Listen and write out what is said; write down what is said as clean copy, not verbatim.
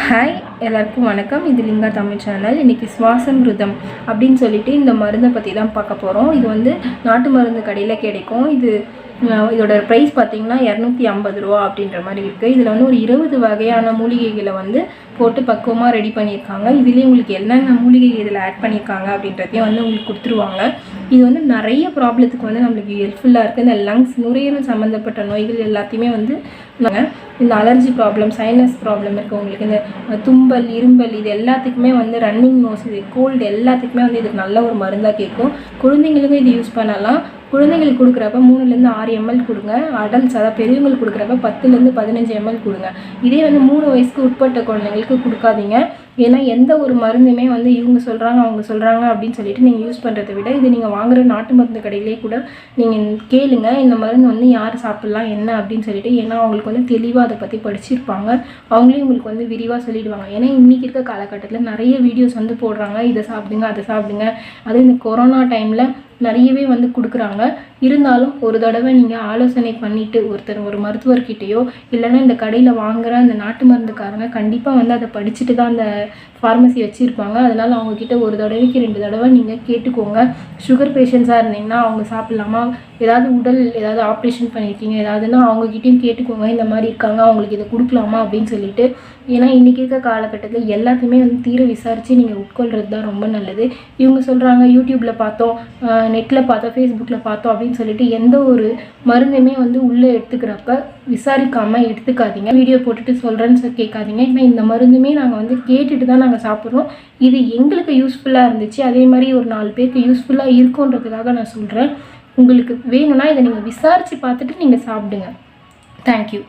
Hi எல்லாருக்கும் வணக்கம். இது லிங்கா தமிழ் சேனல். இன்றைக்கி சுவாசம்ருதம் அப்படின்னு சொல்லிட்டு இந்த மருந்தை பற்றி தான் பார்க்க போகிறோம். இது வந்து நாட்டு மருந்து கடையில் கிடைக்கும். இதோட ப்ரைஸ் பார்த்திங்கன்னா 250 ரூபா அப்படின்ற மாதிரி இருக்குது. இதில் வந்து ஒரு 20 வகையான மூலிகைகளை வந்து போட்டு பக்குவமாக ரெடி பண்ணியிருக்காங்க. இதுலேயே உங்களுக்கு என்னென்ன மூலிகை இதில் ஆட் பண்ணியிருக்காங்க அப்படின்றதையும் வந்து உங்களுக்கு கொடுத்துருவாங்க. இது வந்து நிறைய ப்ராப்ளத்துக்கு வந்து நம்மளுக்கு ஹெல்ப்ஃபுல்லாக இருக்குது. இந்த லங்ஸ் நுரையீரல் சம்மந்தப்பட்ட நோய்கள் எல்லாத்தையுமே வந்து இந்த அலர்ஜி ப்ராப்ளம், சைனஸ் ப்ராப்ளம் இருக்குது உங்களுக்கு, இந்த தும்பல், இரும்பல், இது எல்லாத்துக்குமே வந்து ரன்னிங் நோஸ், இது கோல்டு எல்லாத்துக்குமே வந்து இதுக்கு நல்ல ஒரு மருந்தாக கேட்கும். குழந்தைங்களுக்கும் இது யூஸ் பண்ணலாம். குழந்தைங்களுக்கு கொடுக்குறப்ப 3லேருந்து 6 ml கொடுங்க. அடல்ட்ஸ், அதாவது பெரியவங்களுக்கு கொடுக்குறப்ப 10லேருந்து 15 ml கொடுங்க. இதே வந்து 3 வயசுக்கு உட்பட்ட குழந்தைங்களுக்கு கொடுக்காதீங்க. ஏன்னா எந்த ஒரு மருந்துமே வந்து இவங்க சொல்கிறாங்க அவங்க சொல்கிறாங்க அப்படின்னு சொல்லிட்டு நீங்கள் யூஸ் பண்ணுறதை விட இது நீங்கள் வாங்குகிற நாட்டு மருந்து கடையிலே கூட நீங்கள் கேளுங்க, இந்த மருந்து வந்து யார் சாப்பிட்லாம் என்ன அப்படின்னு சொல்லிட்டு. ஏன்னா அவங்களுக்கு வந்து தெளிவாக அதை பற்றி படிச்சிருப்பாங்க. அவங்களே உங்களுக்கு வந்து விரிவாக சொல்லிடுவாங்க. ஏன்னா இன்றைக்கி இருக்க காலகட்டத்தில் நிறைய வீடியோஸ் வந்து போடுறாங்க, இதை சாப்பிடுங்க அதை சாப்பிடுங்க. அதுவும் இந்த கொரோனா டைமில் நிறையவே வந்து கொடுக்குறாங்க. இருந்தாலும் ஒரு தடவை நீங்கள் ஆலோசனை பண்ணிவிட்டு ஒரு மருத்துவர்கிட்டையோ இல்லைன்னா இந்த கடையில் வாங்குகிற அந்த நாட்டு மருந்துக்காரங்க கண்டிப்பாக வந்து அதை படிச்சுட்டு தான் அந்த ஃபார்மசி வச்சுருப்பாங்க. அதனால் அவங்கக்கிட்ட ஒரு தடவைக்கு 2 தடவை நீங்கள் கேட்டுக்கோங்க. சுகர் பேஷண்ட்ஸாக இருந்தீங்கன்னா அவங்க சாப்பிட்லாமா, ஏதாவது ஆப்ரேஷன் பண்ணியிருக்கீங்க ஏதாவதுன்னா அவங்கக்கிட்டையும் கேட்டுக்கோங்க, இந்த மாதிரி இருக்காங்க அவங்களுக்கு இதை கொடுக்கலாமா அப்படின்னு சொல்லிட்டு. ஏன்னா இன்றைக்கி இருக்க காலகட்டத்தில் எல்லாத்தையுமே வந்து தீர விசாரித்து நீங்கள் உட்கொள்கிறது தான் ரொம்ப நல்லது. இவங்க சொல்கிறாங்க யூடியூப்பில் பார்த்தோம், நெட்டில் பார்த்தோம், ஃபேஸ்புக்கில் பார்த்தோம் அப்படின்னு சொல்லிட்டு எந்த ஒரு மருந்துமே வந்து உள்ளே எடுத்துக்கிறப்ப விசாரிக்காமல் எடுத்துக்காதீங்க. வீடியோ போட்டுட்டு சொல்கிறேன்னு கேட்காதீங்க. ஏன்னா இந்த மருந்துமே நாங்கள் வந்து கேட்டுட்டு தான் நாங்கள் சாப்பிட்றோம். இது எங்களுக்கு யூஸ்ஃபுல்லாக இருந்துச்சு, அதே மாதிரி ஒரு 4 பேருக்கு யூஸ்ஃபுல்லாக இருக்குன்றதுக்காக நான் சொல்கிறேன். உங்களுக்கு வேணும்னா இதை நீங்கள் விசாரித்து பார்த்துட்டு நீங்கள் சாப்பிடுங்க. தேங்க்யூ.